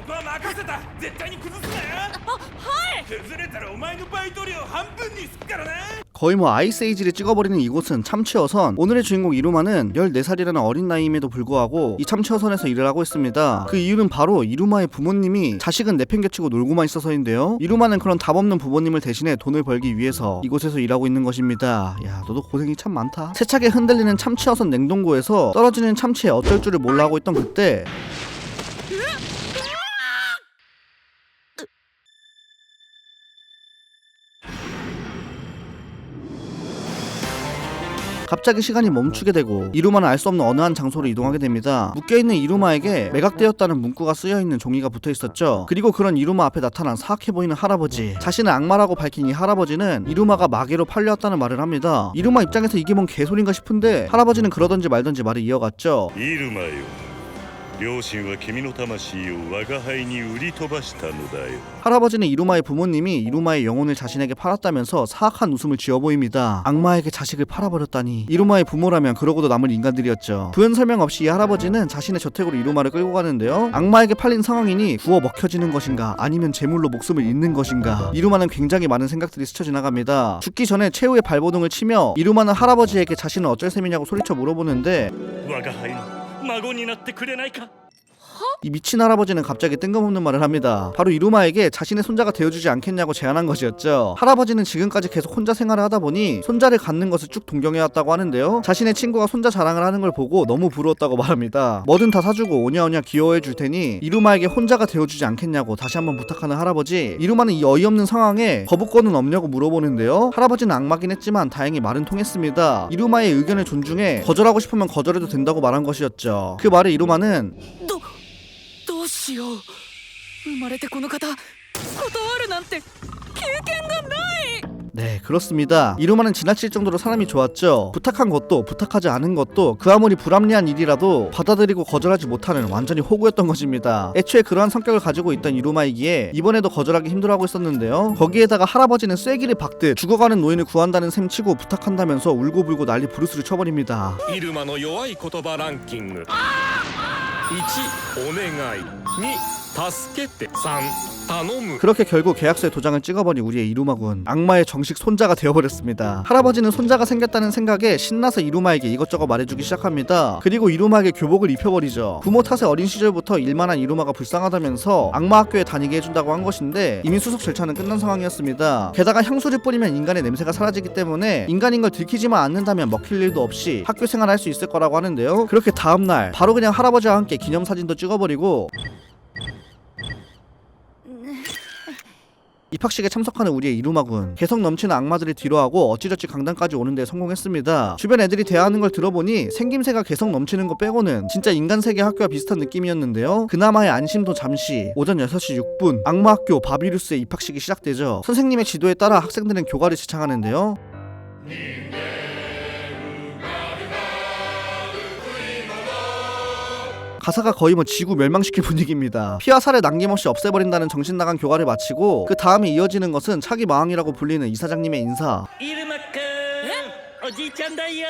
こは任せた。絶対に崩すなよ。はい。崩れたらお前のバイト料半分にすっからな。 거의 뭐 아이스에이지를 찍어버리는 이곳은 참치어선. 오늘의 주인공 이루마는 14살이라는 어린 나이임에도 불구하고 이 참치어선에서 일을 하고 있습니다. 그 이유는 바로 이루마의 부모님이 자식은 내팽개치고 놀고만 있어서인데요. 이루마는 그런 답없는 부모님을 대신해 돈을 벌기 위해서 이곳에서 일하고 있는 것입니다. 야, 너도 고생이 참 많다. 세차게 흔들리는 참치어선 냉동고에서 떨어지는 참치에 어쩔 줄을 몰라 하고 있던 그때 갑자기 시간이 멈추게 되고 이루마는 알 수 없는 어느 한 장소로 이동하게 됩니다. 묶여있는 이루마에게 매각되었다는 문구가 쓰여있는 종이가 붙어있었죠. 그리고 그런 이루마 앞에 나타난 사악해 보이는 할아버지. 자신을 악마라고 밝힌 이 할아버지는 이루마가 마개로 팔려왔다는 말을 합니다. 이루마 입장에서 이게 뭔 개소린가 싶은데 할아버지는 그러던지 말던지 말을 이어갔죠. イルマよ、両親は君の魂を我が輩に売り飛ばしたのだよ。 할아버지는 이루마의 부모님이 이루마의 영혼을 자신에게 팔았다면서 사악한 웃음을 지어 보입니다. 악마에게 자식을 팔아버렸다니. 이루마의 부모라면 그러고도 남을 인간들이었죠. 부연 설명 없이 이 할아버지는 자신의 저택으로 이루마를 끌고 가는데요. 악마에게 팔린 상황이니 구워 먹혀지는 것인가 아니면 제물로 목숨을 잃는 것인가. 이루마는 굉장히 많은 생각들이 스쳐 지나갑니다. 죽기 전에 최후의 발버둥을 치며 이루마는 할아버지에게 자신은 어쩔 셈이냐고 소리쳐 물어보는데 我が輩の孫になってくれないか。 이 미친 할아버지는 갑자기 뜬금없는 말을 합니다. 바로 이루마에게 자신의 손자가 되어주지 않겠냐고 제안한 것이었죠. 할아버지는 지금까지 계속 혼자 생활을 하다 보니 손자를 갖는 것을 쭉 동경해왔다고 하는데요. 자신의 친구가 손자 자랑을 하는 걸 보고 너무 부러웠다고 말합니다. 뭐든 다 사주고 오냐오냐 귀여워해 줄 테니 이루마에게 혼자가 되어주지 않겠냐고 다시 한번 부탁하는 할아버지. 이루마는 이 어이없는 상황에 거부권은 없냐고 물어보는데요. 할아버지는 악마긴 했지만 다행히 말은 통했습니다. 이루마의 의견을 존중해 거절하고 싶으면 거절해도 된다고 말한 것이었죠. 그 말에 이루마는 どうしよう。生まれてこの方、断るなんて経験がない。 네, 그렇습니다. 이루마는 지나칠 정도로 사람이 좋았죠. 부탁한 것도 부탁하지 않은 것도 그 아무리 불합리한 일이라도 받아들이고 거절하지 못하는 완전히 호구였던 것입니다. 애초에 그러한 성격을 가지고 있던 이루마이기에 이번에도 거절하기 힘들어하고 있었는데요. 거기에다가 할아버지는 쐐기를 박듯 죽어가는 노인을 구한다는 셈치고 부탁한다면서 울고불고 난리 부르스를 쳐버립니다. イルマの弱い言葉ランキング。1、お願い。2、助けて。3、頼む。 그렇게 결국 계약서에 도장을 찍어버린 우리의 이루마군. 악마의 정식 손자가 되어버렸습니다. 할아버지는 손자가 생겼다는 생각에 신나서 이루마에게 이것저것 말해주기 시작합니다. 그리고 이루마에게 교복을 입혀버리죠. 부모 탓에 어린 시절부터 일만한 이루마가 불쌍하다면서 악마 학교에 다니게 해준다고 한 것인데 이미 수속 절차는 끝난 상황이었습니다. 게다가 향수를 뿌리면 인간의 냄새가 사라지기 때문에 인간인 걸 들키지만 않는다면 먹힐 일도 없이 학교 생활할 수 있을 거라고 하는데요. 그렇게 다음날 바로 그냥 할아버지와 함께 기념사진도 찍어버리고 입학식에 참석하는 우리의 이루마군. 개성 넘치는 악마들을 뒤로하고 어찌저찌 강당까지 오는데 성공했습니다. 주변 애들이 대화하는 걸 들어보니 생김새가 개성 넘치는 거 빼고는 진짜 인간세계 학교와 비슷한 느낌이었는데요. 그나마의 안심도 잠시. 오전 6시 6분 악마학교 바비루스의 입학식이 시작되죠. 선생님의 지도에 따라 학생들은 교가를 지창하는데요. 가사가 거의 뭐 지구 멸망시킬 분위기입니다. 피와 살을 남김없이 없애버린다는 정신나간 교가를 마치고 그 다음에 이어지는 것은 차기 마왕이라고 불리는 이사장님의 인사. イルマくん、おじいちゃんだよ。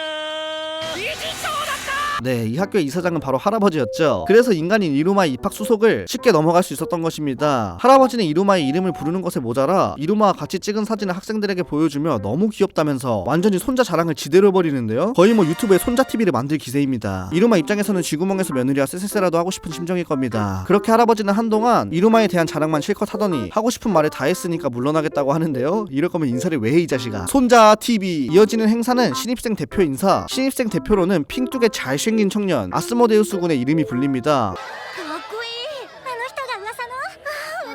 네, 이 학교의 이사장은 바로 할아버지였죠. 그래서 인간인 이루마의 입학 수속을 쉽게 넘어갈 수 있었던 것입니다. 할아버지는 이루마의 이름을 부르는 것에 모자라 이루마와 같이 찍은 사진을 학생들에게 보여주며 너무 귀엽다면서 완전히 손자 자랑을 지대로 벌이는데요. 거의 뭐 유튜브에 손자 TV를 만들 기세입니다. 이루마 입장에서는 쥐구멍에서 며느리와 쎄쎄쎄라도 하고 싶은 심정일 겁니다. 그렇게 할아버지는 한동안 이루마에 대한 자랑만 실컷 하더니 하고 싶은 말을 다 했으니까 물러나겠다고 하는데요. 이럴 거면 인사를 왜 해 이 자식아. 손자 TV. 이어지는 행사는 신입생 대표 인사. 신입생 대표로는 핑뚝에 잘생긴 청년 아스모데우스 군의 이름이 불립니다. かっこいい。あの人が噂の。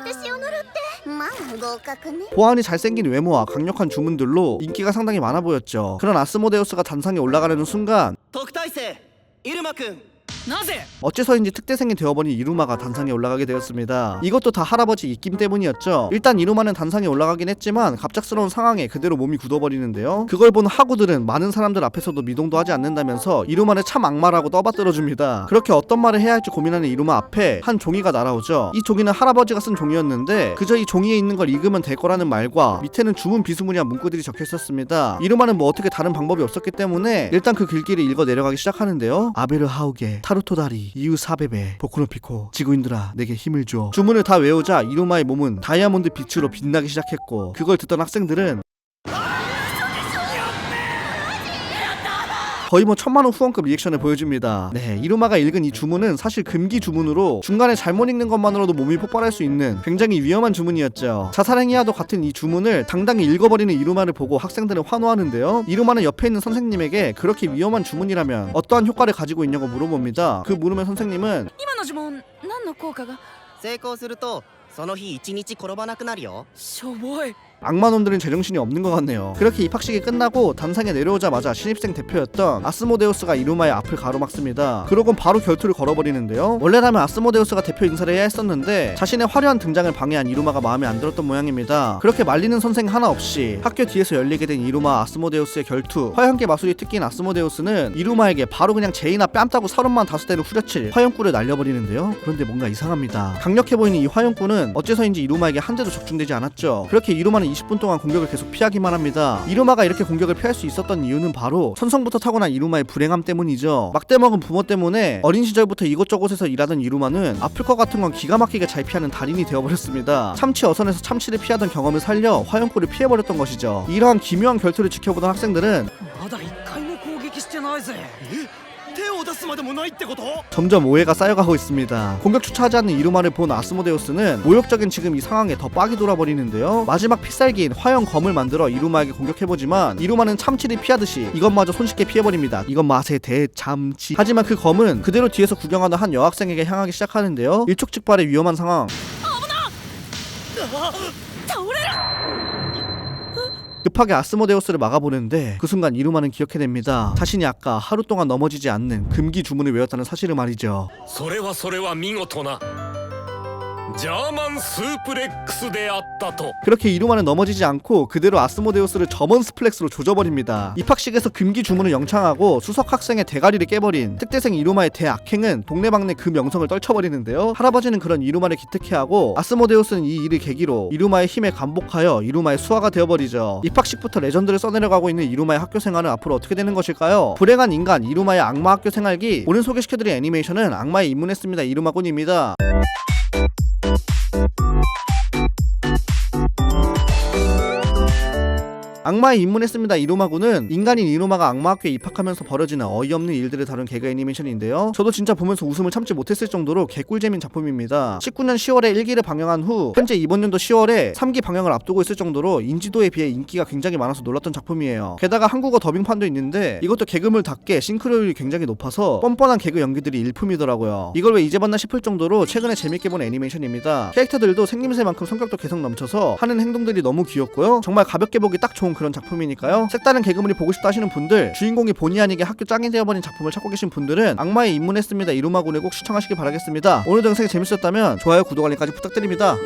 私を呪って。まあ合格ね。 보안이 잘생긴 외모와 강력한 주문들로 인기가 상당히 많아 보였죠. 그런 아스모데우스가 단상에 올라가려는 순간 特待生イルマくん。なぜ？ 어째서인지 특대생이 되어버린 이루마가 단상에 올라가게 되었습니다. 이것도 다 할아버지 입김 때문이었죠. 일단 이루마는 단상에 올라가긴 했지만 갑작스러운 상황에 그대로 몸이 굳어버리는데요. 그걸 본 하구들은 많은 사람들 앞에서도 미동도 하지 않는다면서 이루마를 참 악마라고 떠받들어줍니다. 그렇게 어떤 말을 해야 할지 고민하는 이루마 앞에 한 종이가 날아오죠. 이 종이는 할아버지가 쓴 종이었는데 그저 이 종이에 있는 걸 읽으면 될 거라는 말과 밑에는 주문 비스무리한 문구들이 적혀 있었습니다. 이루마는 뭐 어떻게 다른 방법이 없었기 때문에 일단 그 글귀를 읽어 내려가기 시작하는데요. 아베르 하우게 하루토다리 이유 사베베 보쿠노피코 지구인들아 내게 힘을 줘. 주문을 다 외우자 이루마의 몸은 다이아몬드 빛으로 빛나기 시작했고 그걸 듣던 학생들은 거의 뭐 1000만원 후원급 리액션을 보여줍니다. 네, 이루마가 읽은 이 주문은 사실 금기 주문으로 중간에 잘못 읽는 것만으로도 몸이 폭발할 수 있는 굉장히 위험한 주문이었죠. 자살행위와도 같은 이 주문을 당당히 읽어버리는 이루마를 보고 학생들은 환호하는데요. 이루마는 옆에 있는 선생님에게 그렇게 위험한 주문이라면 어떠한 효과를 가지고 있냐고 물어봅니다. 그 물으면 선생님은 今の呪文何の効果が成功するとその日一日転ばなくなるよ。しょぼい 악마놈들은 제정신이 없는 것 같네요. 그렇게 입학식이 끝나고 단상에 내려오자마자 신입생 대표였던 아스모데우스가 이루마의 앞을 가로막습니다. 그러곤 바로 결투를 걸어버리는데요. 원래라면 아스모데우스가 대표 인사를 해야 했었는데 자신의 화려한 등장을 방해한 이루마가 마음에 안 들었던 모양입니다. 그렇게 말리는 선생 하나 없이 학교 뒤에서 열리게 된 이루마 아스모데우스의 결투. 화염계 마술이 특기인 아스모데우스는 이루마에게 바로 그냥 제이나 뺨 따고 35대를 후려칠 화염구를 날려버리는데요. 그런데 뭔가 이상합니다. 강력해 보이는 이 화염구는 어째서인지 이루마에게 한 대도 적중되지 않았죠. 그렇게 이루마는 20분 동안 공격을 계속 피하기만 합니다. 이루마가 이렇게 공격을 피할 수 있었던 이유는 바로 선성부터 타고난 이루마의 불행함 때문이죠. 막대먹은 부모 때문에 어린 시절부터 이곳저곳에서 일하던 이루마는 아플 것 같은 건 기가 막히게 잘 피하는 달인이 되어버렸습니다. 참치 어선에서 참치를 피하던 경험을 살려 화염구를 피해버렸던 것이죠. 이러한 기묘한 결투를 지켜보던 학생들은 まだ一回も攻撃してないぜ。手を出すまでもないってこと？ 점점 오해가 쌓여가고 있습니다. 공격조차 하지 않는 이루마를 본 아스모데우스는 모욕적인 지금 이 상황에 더 빡이 돌아버리는데요. 마지막 필살기인 화염검을 만들어 이루마에게 공격해보지만 이루마는 참치를 피하듯이 이것마저 손쉽게 피해버립니다. 이건 맛의 대참치. 하지만 그 검은 그대로 뒤에서 구경하던 한 여학생에게 향하기 시작하는데요. 일촉즉발의 위험한 상황. 급하게 아스모데우스를 막아보는데 그 순간 이루마는 기억해냅니다. 자신이 아까 하루 동안 넘어지지 않는 금기 주문을 외웠다는 사실을 말이죠. それは見事なジャーマンスープレックスであったと。 그렇게 이루마는 넘어지지 않고 그대로 아스모데우스를 저먼 스플렉스로 조져버립니다. 입학식에서 금기 주문을 영창하고 수석 학생의 대가리를 깨버린 특대생 이루마의 대악행은 동네방네 그 명성을 떨쳐버리는데요. 할아버지는 그런 이루마를 기특해하고 아스모데우스는 이 일을 계기로 이루마의 힘에 감복하여 이루마의 수하가 되어버리죠. 입학식부터 레전드를 써내려가고 있는 이루마의 학교 생활은 앞으로 어떻게 되는 것일까요? 불행한 인간 이루마의 악마 학교 생활기. 오늘 소개시켜드린 애니메이션은 악마에 입문했습니다 이루마군입니다. 악마에 입문했습니다 이루마군은 인간인 이루마가 악마학교에 입학하면서 벌어지는 어이없는 일들을 다룬 개그 애니메이션인데요. 저도 진짜 보면서 웃음을 참지 못했을 정도로 개꿀잼인 작품입니다. 19년 10월에 1기를 방영한 후 현재 이번 년도 10월에 3기 방영을 앞두고 있을 정도로 인지도에 비해 인기가 굉장히 많아서 놀랐던 작품이에요. 게다가 한국어 더빙판도 있는데 이것도 개그물답게 싱크로율이 굉장히 높아서 뻔뻔한 개그 연기들이 일품이더라고요. 이걸 왜 이제 봤나 싶을 정도로 최근에 재밌게 본 애니메이션입니다. 캐릭터들도 생김새만큼 성격도 개성 넘쳐서 하는 행동들이 너무 귀엽고요. 정말 가볍게 보기 딱 좋은 그런 작품이니까요. 색다른 개그물이 보고 싶다 하시는 분들, 주인공이 본의 아니게 학교 짱이 되어버린 작품을 찾고 계신 분들은 악마에 입문했습니다 이루마군을 꼭 시청하시길 바라겠습니다. 오늘도 영상이 재밌었다면 좋아요, 구독, 알림까지 부탁드립니다.